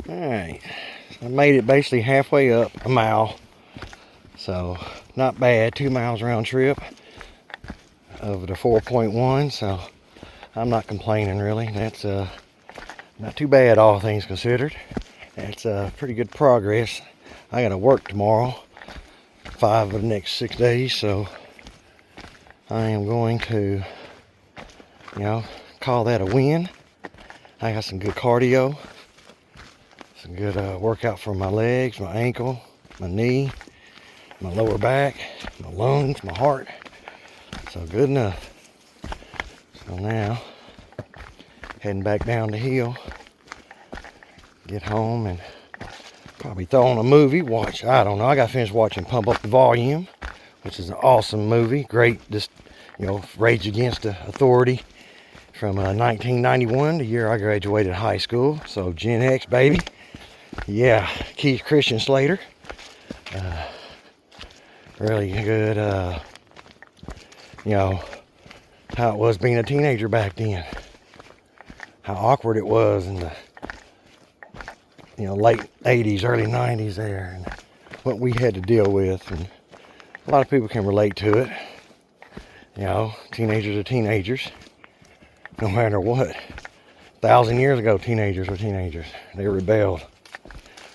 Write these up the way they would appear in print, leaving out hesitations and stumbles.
Alright, I made it basically halfway up a mile, so not bad. 2 miles round trip of the 4.1, so I'm not complaining really. That's not too bad, all things considered. That's pretty good progress. I gotta work tomorrow, 5 of the next 6 days, so I am going to, call that a win. I got some good cardio, some good workout for my legs, my ankle, my knee, my lower back, my lungs, my heart. So good enough. So now, heading back down the hill, get home and probably throw on a movie, watch, I don't know, I got finished watching Pump Up the Volume, which is an awesome movie, great, just, Rage Against the Authority from 1991, the year I graduated high school, so Gen X, baby. Yeah, Keith Christian Slater, really good, how it was being a teenager back then, how awkward it was in the late 80s, early 90s there, and what we had to deal with. And a lot of people can relate to it. Teenagers are teenagers, no matter what. 1,000 years ago, teenagers were teenagers. They rebelled.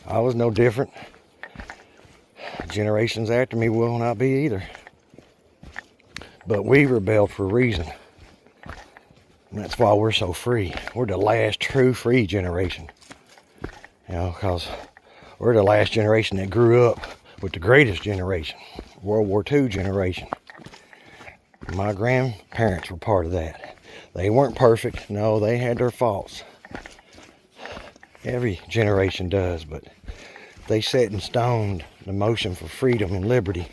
I was no different. Generations after me will not be either. But we rebelled for a reason. And that's why we're so free. We're the last true free generation. Because we're the last generation that grew up with the greatest generation, World War II generation. My grandparents were part of that. They weren't perfect. No, they had their faults. Every generation does, but they set in stone the motion for freedom and liberty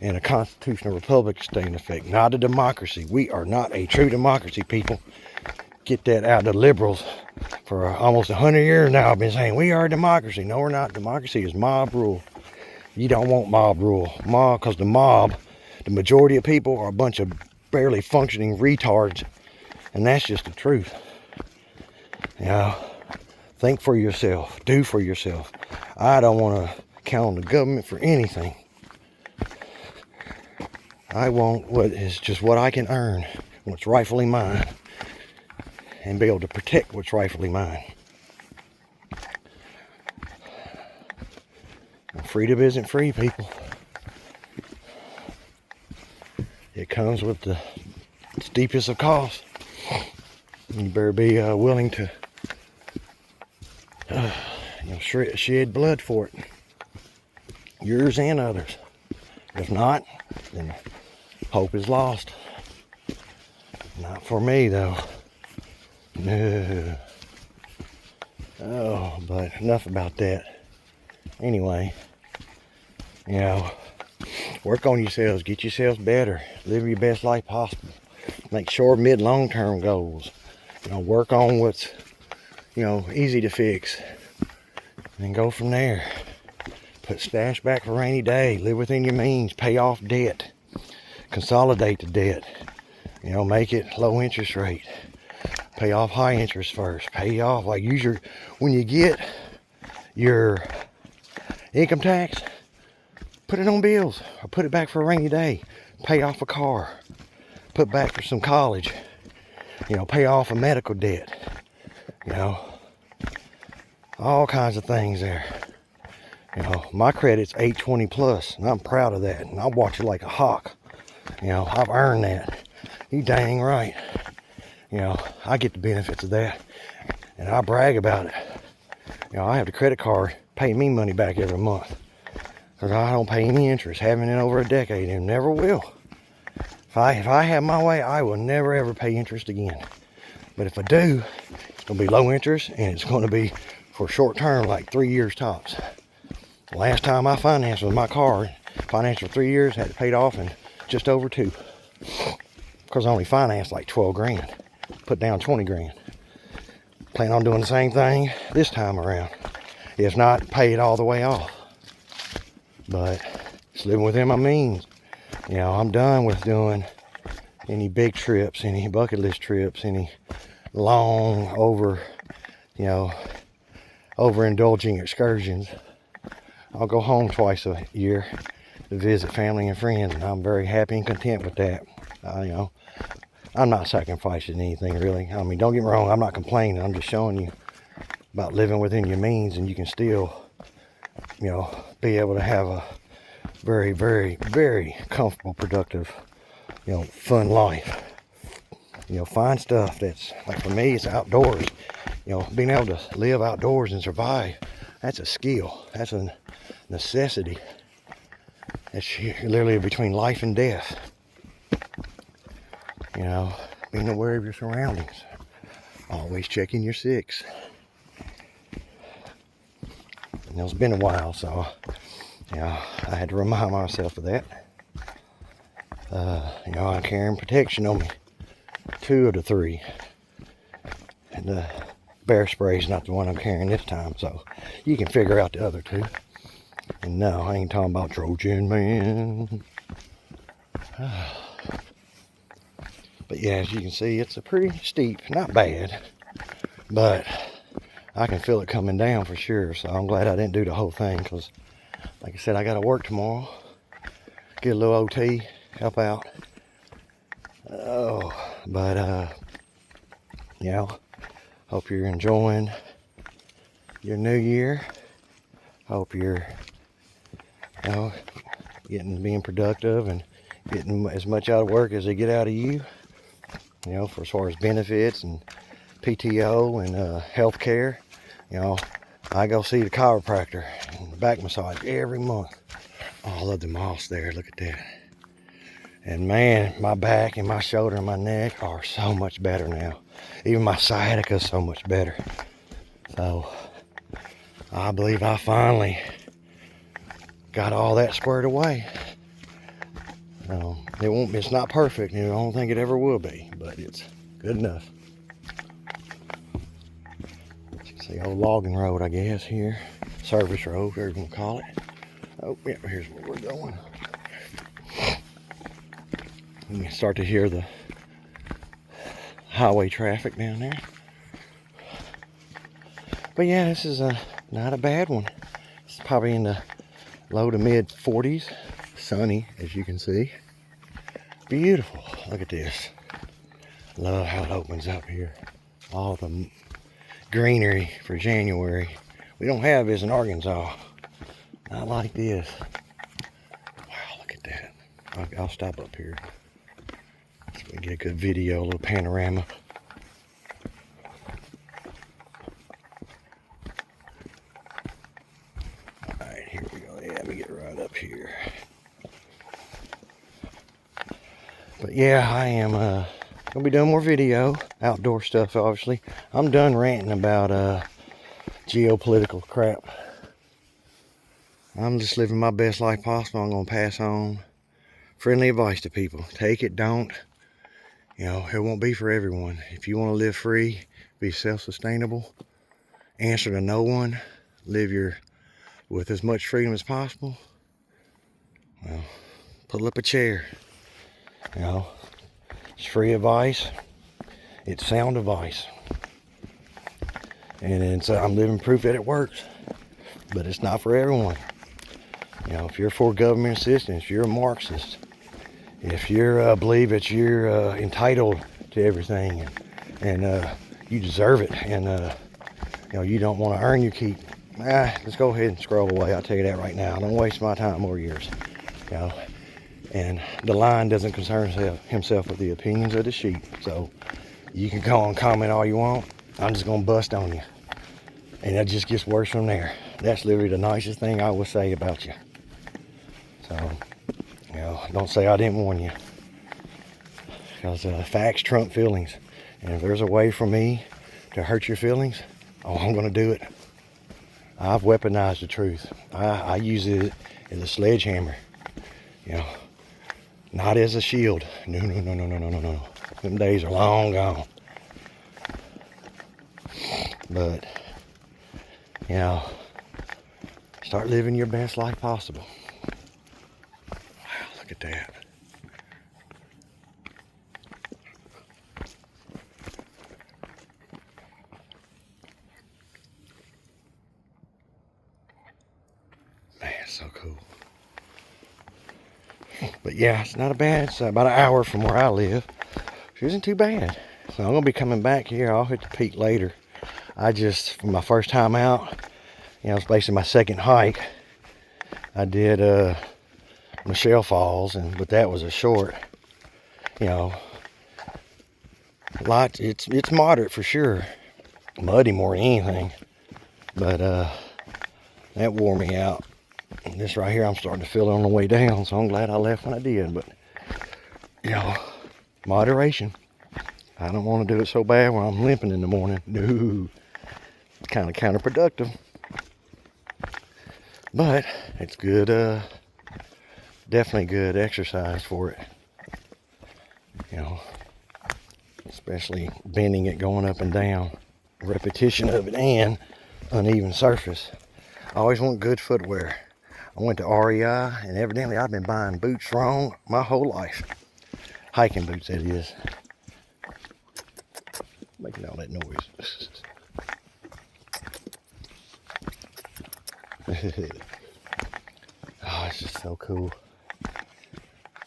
and a constitutional republic stay in effect, not a democracy. We are not a true democracy, people. Get that out of the liberals. For almost 100 years now, I've been saying we are a democracy. No, we're not. Democracy is mob rule. You don't want mob rule. Because the mob, the majority of people are a bunch of barely functioning retards. And that's just the truth. Think for yourself. Do for yourself. I don't want to count on the government for anything. I want what is just what I can earn, what's rightfully mine, and be able to protect what's rightfully mine. Freedom isn't free, people. It comes with the steepest of costs. You better be willing to shed blood for it. Yours and others. If not, then hope is lost. Not for me, though. No. Oh, but enough about that. Anyway, work on yourselves. Get yourselves better. Live your best life possible. Make short, mid, long-term goals. Work on what's, easy to fix. And go from there. Put stash back for a rainy day. Live within your means. Pay off debt. Consolidate the debt. Make it low interest rate. Pay off high interest first. Pay off, when you get your income tax, put it on bills or put it back for a rainy day. Pay off a car. Put back for some college. Pay off a medical debt. All kinds of things there. My credit's 820 plus, and I'm proud of that. And I watch it like a hawk. I've earned that. You dang right. I get the benefits of that, and I brag about it. I have the credit card paying me money back every month, because I don't pay any interest, haven't in over a decade, and never will. If I have my way, I will never ever pay interest again. But if I do, it's going to be low interest, and it's going to be for short term, like 3 years tops. The last time I financed with my car, financed for 3 years, had it paid off in just over 2. Because I only financed like 12 grand. Put down 20 grand. Plan on doing the same thing this time around. If not, pay it all the way off. But it's living within my means. I'm done with doing any big trips, any bucket list trips, any long over, overindulging excursions. I'll go home twice a year to visit family and friends, and I'm very happy and content with that. You know, I'm not sacrificing anything really. I mean, don't get me wrong, I'm not complaining. I'm just showing you about living within your means, and you can still, you know, be able to have a very, very, very comfortable, productive, you know, fun life. You know, find stuff that's, like for me, it's outdoors. You know, being able to live outdoors and survive, that's a skill. That's a necessity. It's literally between life and death. You know, being aware of your surroundings. Always checking your six. And it's been a while, so, you know, I had to remind myself of that. You know, I'm carrying protection on me. 2 of the 3. And the bear spray is not the one I'm carrying this time, so you can figure out the other 2. And no, I ain't talking about Trojan Man. But yeah, as you can see, it's a pretty steep, not bad, but I can feel it coming down for sure. So I'm glad I didn't do the whole thing, because like I said, I got to work tomorrow, get a little OT, help out. Oh, but you know, hope you're enjoying your new year. Hope you're, you know, being productive and getting as much out of work as they get out of you. You know, for as far as benefits and PTO and health care. You know, I go see the chiropractor and back massage every month. Oh, I love the moss there. Look at that. And man, my back and my shoulder and my neck are so much better now. Even my sciatica is so much better. So I believe I finally got all that squared away. It's not perfect, and I don't think it ever will be, but it's good enough. As you can see, old logging road, I guess, here. Service road, whatever you want to call it. Oh, yeah, here's where we're going. You can start to hear the highway traffic down there. But yeah, this is not a bad one. It's probably in the low to mid 40s. Sunny, as you can see. Beautiful. Look at this. Love how it opens up here. All the greenery for January. We don't have this in Arkansas. Not like this. Wow, look at that. I'll stop up here so we can get a good video, a little panorama. Alright, here we go. Yeah, let me get right up here. But yeah, I am gonna be doing more video, outdoor stuff obviously. I'm done ranting about geopolitical crap. I'm just living my best life possible. I'm gonna pass on friendly advice to people. Take it, don't. You know, it won't be for everyone. If you want to live free, be self-sustainable, answer to no one, live with as much freedom as possible, well, pull up a chair. You know, it's free advice. It's sound advice. And I'm living proof that it works. But it's not for everyone. You know, if you're for government assistance, if you're a Marxist, if you're believe that you're entitled to everything and you deserve it, and you know, you don't want to earn your keep, let's go ahead and scroll away. I'll tell you that right now. Don't waste my time or yours. You know, and the lion doesn't concern himself with the opinions of the sheep. So you can go and comment all you want. I'm just gonna bust on you, and it just gets worse from there. That's literally the nicest thing I will say about you. So, you know, don't say I didn't warn you, because facts trump feelings. And if there's a way for me to hurt your feelings, oh, I'm gonna do it. I've weaponized the truth. I use it as a sledgehammer, you know, not as a shield. No. Them days are long gone. But, you know, start living your best life possible. Wow, look at that. so cool. But yeah, it's not a bad. It's about an hour from where I live. Which isn't too bad. So I'm gonna be coming back here. I'll hit the peak later. For my first time out, it's basically my second hike. I did Michelle Falls, but that was a short. It's moderate for sure. Muddy more than anything. But that wore me out. And this right here, I'm starting to feel it on the way down, so I'm glad I left when I did. But moderation. I don't want to do it so bad when I'm limping in the morning. No, it's kind of counterproductive. But it's good, definitely good exercise for it. Especially bending it, going up and down. Repetition of it and uneven surface. I always want good footwear. I went to REI, and evidently I've been buying boots wrong my whole life. Hiking boots, that is. Making all that noise. Oh, it's just so cool.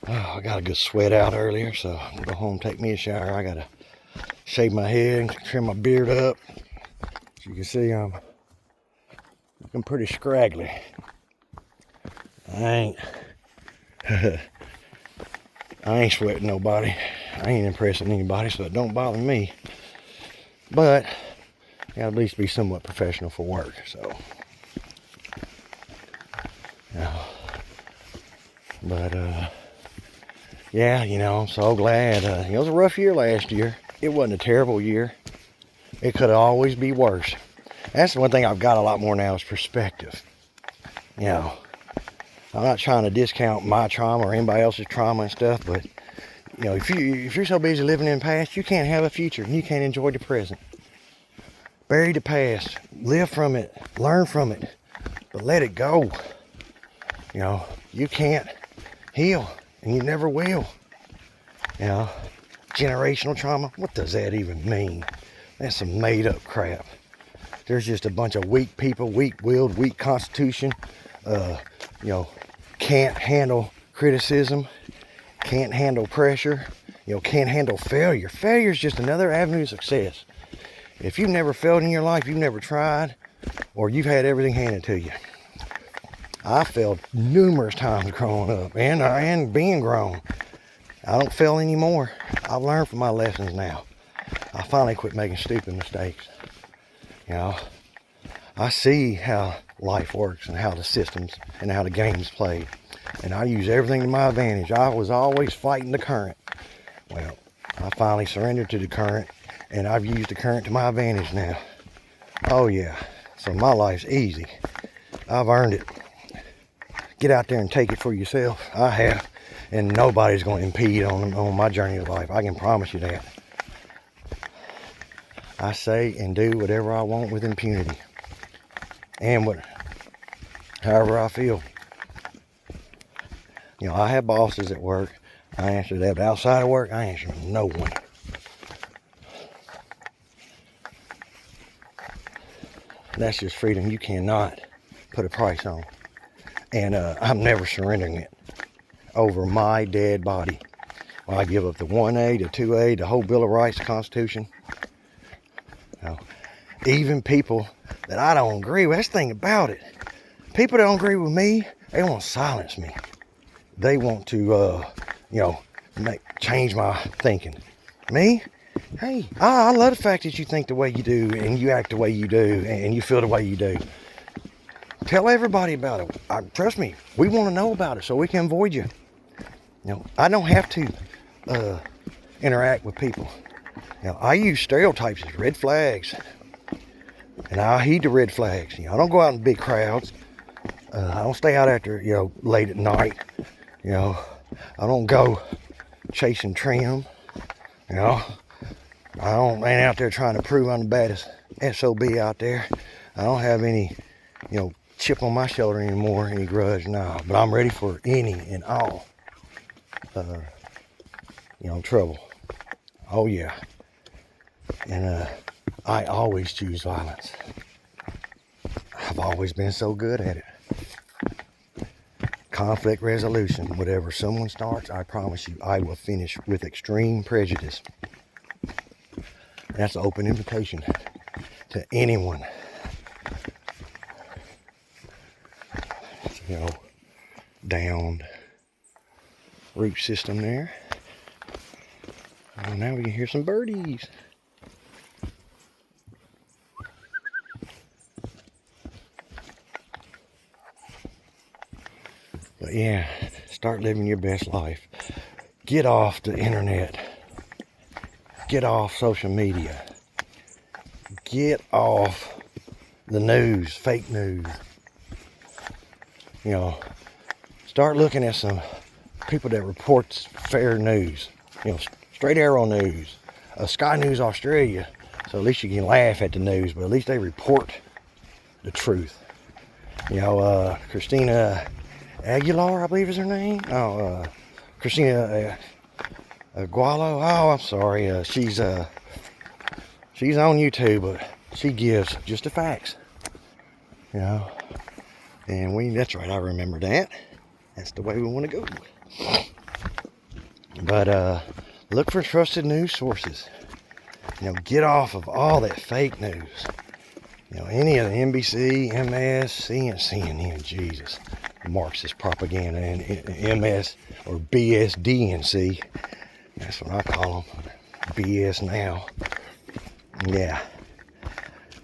Oh, I got a good sweat out earlier, so I'm gonna go home, take me a shower. I gotta shave my head and trim my beard up. As you can see, I'm looking pretty scraggly. I ain't sweating nobody. I ain't impressing anybody, so it don't bother me. But I gotta at least be somewhat professional for work, so. But yeah, I'm so glad. It was a rough year last year. It wasn't a terrible year. It could always be worse. That's the one thing I've got a lot more now is perspective. I'm not trying to discount my trauma or anybody else's trauma and stuff, but if you're so busy living in the past, you can't have a future and you can't enjoy the present. Bury the past, live from it, learn from it, but let it go. You can't heal, and you never will. Generational trauma, what does that even mean? That's some made up crap. There's just a bunch of weak people, weak-willed, weak constitution, can't handle criticism, can't handle pressure, can't handle failure. Failure is just another avenue of success. If you've never failed in your life, you've never tried, or you've had everything handed to you. I failed numerous times growing up and being grown. I don't fail anymore. I've learned from my lessons now. I finally quit making stupid mistakes. I see how life works and how the systems and how the game's played. And I use everything to my advantage. I was always fighting the current. Well, I finally surrendered to the current, and I've used the current to my advantage now. Oh yeah, so my life's easy. I've earned it. Get out there and take it for yourself. I have, and nobody's going to impede on my journey of life. I can promise you that. I say and do whatever I want with impunity, and however I feel. I have bosses at work. I answer to that, but outside of work, I answer to no one. That's just freedom you cannot put a price on. And I'm never surrendering it over my dead body. Well, I give up the 1A, the 2A, the whole Bill of Rights, the Constitution. Even people that I don't agree with, that's the thing about it. People that don't agree with me, they want to silence me. They want to, change my thinking. Me? Hey, I love the fact that you think the way you do and you act the way you do and you feel the way you do. Tell everybody about it. Trust me, we want to know about it so we can avoid you. I don't have to interact with people. I use stereotypes as red flags. And I heed the red flags. I don't go out in big crowds. I don't stay out after, late at night. I don't go chasing trim. I ain't out there trying to prove I'm the baddest SOB out there. I don't have any, chip on my shoulder anymore, any grudge, no. But I'm ready for any and all, trouble. Oh yeah. And I always choose violence. I've always been so good at it. conflict resolution. Whatever someone starts, I promise you, I will finish with extreme prejudice. That's an open invitation to anyone. You know, downed root system there. Oh, now we can hear some birdies. But yeah, start living your best life. Get off the internet. Get off social media. Get off the news, fake news. You know, start looking at some people that reports fair news. You know, Straight Arrow News, Sky News Australia. So at least you can laugh at the news, but at least they report the truth. You know, Christina Aguilar, I believe is her name. Oh, Christina Agualo. Oh, I'm sorry. She's on YouTube, but she gives just the facts. You know, and that's right. I remember that. That's the way we want to go. But look for trusted news sources. You know, get off of all that fake news. You know, any of the NBC, MS, CNN, Jesus, Marxist propaganda, and MS or BSDNC. That's what I call them. BS now. Yeah,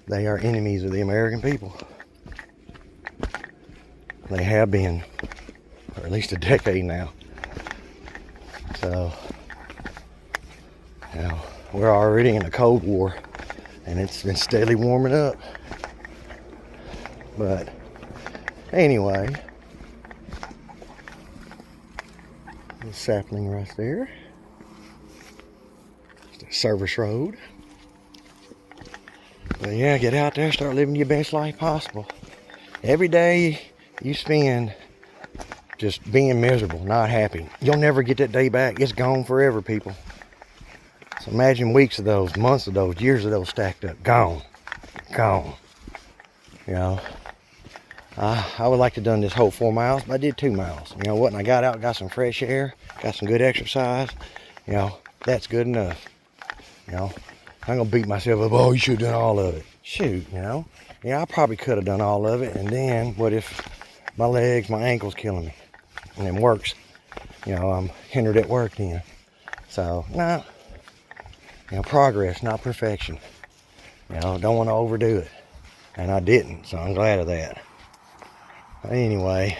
they are enemies of the American people. They have been for at least a decade now. So, you know, we're already in a Cold War, and it's been steadily warming up. But anyway, the sapling right there. It's the service road. But yeah, get out there, start living your best life possible. Every day you spend just being miserable, not happy, you'll never get that day back. It's gone forever, people. So imagine weeks of those, months of those, years of those stacked up. Gone. You know, I would like to have done this whole 4 miles, but I did 2 miles. You know what? And I got out, got some fresh air, got some good exercise. You know, that's good enough. You know, I'm going to beat myself up. Oh, you should have done all of it. Shoot, you know. Yeah, I probably could have done all of it. And then what if my legs, my ankles killing me? And it works. You know, I'm hindered at work then. So, nah. You know, progress, not perfection. You know, don't want to overdo it. And I didn't, so I'm glad of that. Anyway,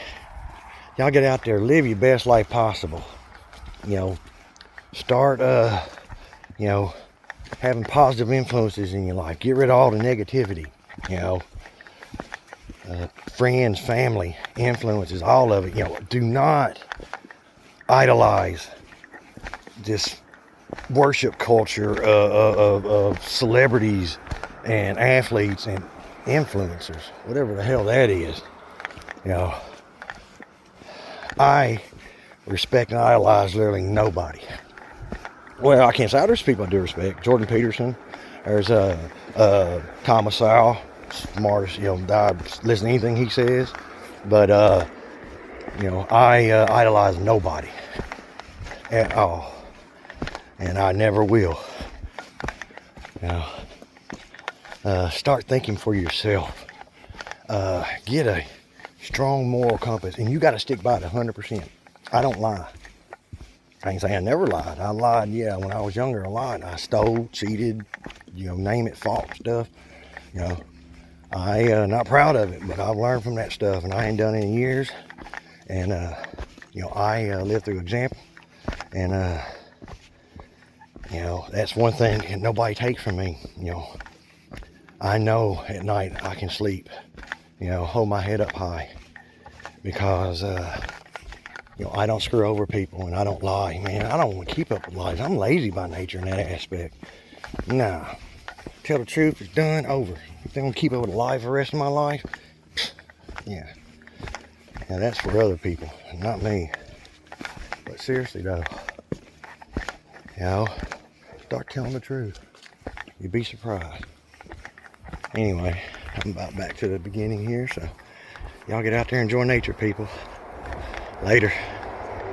y'all get out there, live your best life possible. You know, start, you know, having positive influences in your life. Get rid of all the negativity, you know. Friends, family, influences, all of it. You know, do not idolize this worship culture of celebrities and athletes and influencers, whatever the hell that is. You know, I respect and idolize literally nobody. Well, I can't say there's people I do respect. Jordan Peterson. There's Thomas Sowell, smartest. You know, I listen to anything he says. But you know, I idolize nobody at all, and I never will. You know, start thinking for yourself. Get a strong moral compass, and you got to stick by it 100%. I don't lie. I ain't saying I never lied. I lied, yeah, when I was younger. I lied. I stole, cheated, you know, name it, fought stuff. You know, I not proud of it, but I've learned from that stuff, and I ain't done it in years. And you know, I live through example, and you know, that's one thing that nobody takes from me. You know, I know at night I can sleep. You know, hold my head up high, because you know, I don't screw over people, and I don't lie. Man, I don't want to keep up with lies. I'm lazy by nature in that aspect. Nah, tell the truth, it's done, over. If I'm gonna keep up with a lie for the rest of my life, yeah. Now that's for other people, not me. But seriously though, you know, start telling the truth. You'd be surprised. Anyway, I'm about back to the beginning here, so y'all get out there and enjoy nature, people. Later.